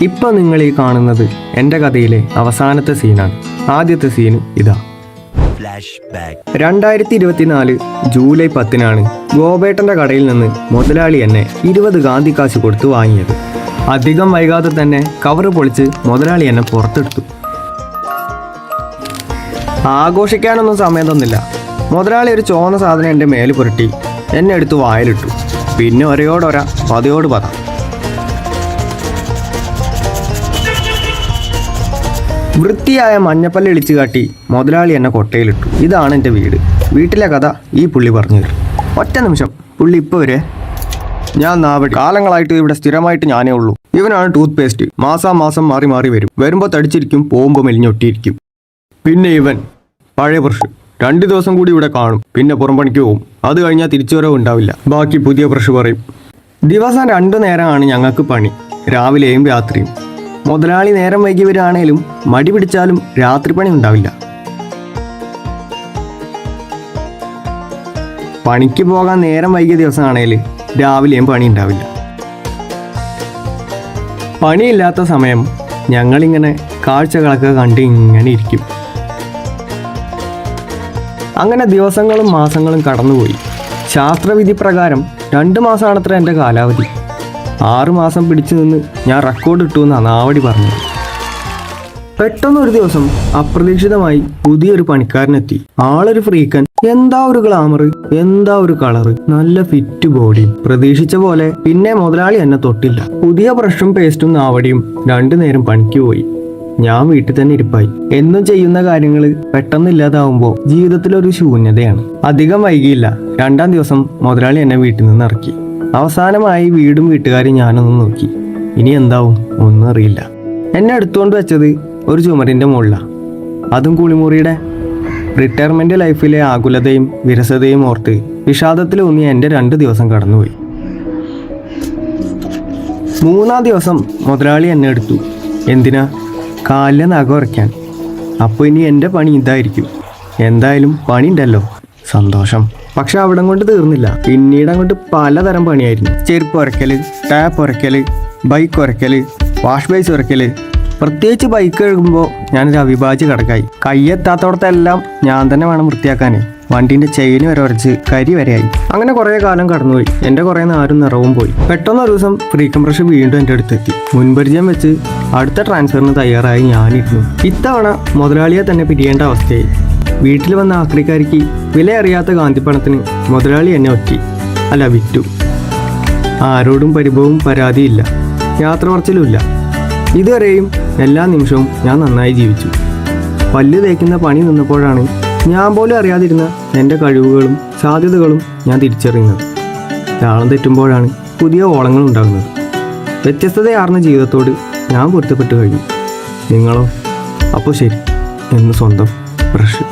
ഇപ്പം നിങ്ങൾ ഈ കാണുന്നത് എൻ്റെ കഥയിലെ അവസാനത്തെ സീനാണ്. ആദ്യത്തെ സീൻ ഇതാ. 2024 ജൂലൈ 10 ഗോപേട്ടൻ്റെ കടയിൽ നിന്ന് മുതലാളി എന്നെ 20 ഗാന്ധി കാശ് കൊടുത്ത് വാങ്ങിയത്. അധികം വൈകാതെ തന്നെ കവറ് പൊളിച്ച് മുതലാളി എന്നെ പുറത്തെടുത്തു. ആഘോഷിക്കാനൊന്നും സമയം തന്നില്ല. മുതലാളി ഒരു ചോന്ന സാധനം എൻ്റെ മേല് പുരട്ടി എന്നെ എടുത്ത് വായിലിട്ടു. പിന്നെ ഒരയോടൊര പതയോട് പത. വൃത്തിയായ മഞ്ഞപ്പല്ല് ഇളിച്ചു കാട്ടി മുതലാളി എന്നെ കൊട്ടയിലിട്ടു. ഇതാണ് എൻ്റെ വീട്. വീട്ടിലെ കഥ ഈ പുള്ളി പറഞ്ഞു തരും. ഒറ്റ നിമിഷം. പുള്ളി ഇപ്പോൾ വരെ ഞാൻ നാവടി. കാലങ്ങളായിട്ട് ഇവിടെ സ്ഥിരമായിട്ട് ഞാനേ ഉള്ളൂ. ഇവനാണ് ടൂത്ത് പേസ്റ്റ്. മാസം മാറി മാറി വരും. വരുമ്പോൾ തടിച്ചിരിക്കും, പോകുമ്പോൾ മെലിഞ്ഞൊട്ടിയിരിക്കും. പിന്നെ ഇവൻ പഴയ ബ്രഷ്. 2 ദിവസം കൂടി ഇവിടെ കാണും, പിന്നെ പുറംപണിക്ക് പോകും. അത് കഴിഞ്ഞാൽ തിരിച്ചുവരവ് ഉണ്ടാവില്ല. ബാക്കി പുതിയ ബ്രഷ് പറയും. ദിവസം 2 നേരമാണ് ഞങ്ങൾക്ക് പണി, രാവിലെയും രാത്രിയും. മുതലാളി നേരം വൈകി വരികയാണേലും മടി പിടിച്ചാലും രാത്രി പണി ഉണ്ടാവില്ല. പണിക്ക് പോകാൻ നേരം വൈകിയ ദിവസമാണേൽ രാവിലെയും പണി ഉണ്ടാവില്ല. പണിയില്ലാത്ത സമയം ഞങ്ങളിങ്ങനെ കാഴ്ചകളൊക്കെ കണ്ട് ഇങ്ങനെ ഇരിക്കും. അങ്ങനെ ദിവസങ്ങളും മാസങ്ങളും കടന്നുപോയി. ശാസ്ത്രവിധി പ്രകാരം 2 മാസമാണത്ര എൻ്റെ കാലാവധി. 6 മാസം പിടിച്ചു നിന്ന് ഞാൻ റെക്കോർഡ് ഇട്ടു എന്നാണ് നാവടി പറഞ്ഞത്. പെട്ടെന്നൊരു ദിവസം അപ്രതീക്ഷിതമായി പുതിയൊരു പണിക്കാരനെത്തി. ആളൊരു ഫ്രീക്കൻ. എന്താ ഒരു ഗ്ലാമർ, എന്താ ഒരു കളറ്, നല്ല ഫിറ്റ് ബോഡി. പ്രതീക്ഷിച്ച പോലെ പിന്നെ മുതലാളി എന്നെ തൊട്ടില്ല. പുതിയ ബ്രഷും പേസ്റ്റും നാവടിയും 2 നേരം പണിക്ക് പോയി. ഞാൻ വീട്ടിൽ തന്നെ ഇരിപ്പായി. എന്നും ചെയ്യുന്ന കാര്യങ്ങൾ പെട്ടെന്നില്ലാതാവുമ്പോൾ ജീവിതത്തിലൊരു ശൂന്യതയാണ്. അധികം വൈകിയില്ല. 2-ാം ദിവസം മുതലാളി എന്നെ വീട്ടിൽ നിന്ന് ഇറക്കി. അവസാനമായി വീടും വീട്ടുകാരും ഞാനൊന്ന് നോക്കി. ഇനി എന്താവും ഒന്നും അറിയില്ല. എന്നെ എടുത്തുകൊണ്ട് വെച്ചത് ഒരു ചുമരിൻ്റെ മുകളിലാണ്. അതും കുളിമുറിയുടെ. റിട്ടയർമെന്റ് ലൈഫിലെ ആകുലതയും വിരസതയും ഓർത്ത് വിഷാദത്തിലൂന്നി എൻ്റെ 2 ദിവസം കടന്നുപോയി. 3-ാം ദിവസം മുതലാളി എന്നെ എടുത്തു. എന്തിനാ? കാലിലെ നഖം ഉറയ്ക്കാൻ. അപ്പോൾ ഇനി എൻ്റെ പണി ഇതായിരിക്കും. എന്തായാലും പണി ഉണ്ടല്ലോ, സന്തോഷം. പക്ഷെ അവിടെ കൊണ്ട് തീർന്നില്ല. പിന്നീട് അങ്ങോട്ട് പലതരം പണിയായിരുന്നു. ചെരുപ്പ് ഉരയ്ക്കൽ, ടാപ്പ് ഉരയ്ക്കൽ, ബൈക്ക് ഉരയ്ക്കൽ, വാഷ് ബേസ് ഉരയ്ക്കൽ. പ്രത്യേകിച്ച് ബൈക്ക് കഴുകുമ്പോൾ ഞാനൊരു അവിഭാജ്യ കടക്കായി. കയ്യെത്താത്തോടത്തെല്ലാം ഞാൻ തന്നെ വേണം വൃത്തിയാക്കാനേ. വണ്ടീൻ്റെ ചെയിന് വരെ ഉരച്ച് കരി വരെയായി. അങ്ങനെ കുറേ കാലം കടന്നുപോയി. എൻ്റെ കുറേ നാരും നിറവും പോയി. പെട്ടെന്നൊരു ദിവസം ഫ്രീക്കം ബ്രഷ് വീണ്ടും എൻ്റെ അടുത്തെത്തി. മുൻപരിചയം വെച്ച് അടുത്ത ട്രാൻസ്ഫറിന് തയ്യാറായി ഞാനിരുന്നു. ഇത്തവണ മുതലാളിയെ തന്നെ പിരിയേണ്ട അവസ്ഥയായി. വീട്ടിൽ വന്ന ആക്രിക്കാരിക്ക് വില അറിയാത്ത ഗാന്ധിപ്പണത്തിന് മുതലാളി എന്നെ ഒറ്റി. അല്ല, വിറ്റു. ആരോടും പരിഭവവും പരാതിയില്ല, യാത്ര പറച്ചിലുമില്ല. ഇതുവരെയും എല്ലാ നിമിഷവും ഞാൻ നന്നായി ജീവിച്ചു. പല്ല് തേക്കുന്ന പണി നിന്നപ്പോഴാണ് ഞാൻ പോലും അറിയാതിരുന്ന എൻ്റെ കഴിവുകളും സാധ്യതകളും ഞാൻ തിരിച്ചറിയുന്നത്. താളം തെറ്റുമ്പോഴാണ് പുതിയ ഓളങ്ങൾ ഉണ്ടാകുന്നത്. വ്യത്യസ്തതയാർന്ന ജീവിതത്തോട് ഞാൻ പൊരുത്തപ്പെട്ടു കഴിഞ്ഞു. നിങ്ങളോ? അപ്പോൾ ശരി എന്ന് സ്വന്തം ബ്രഷ്.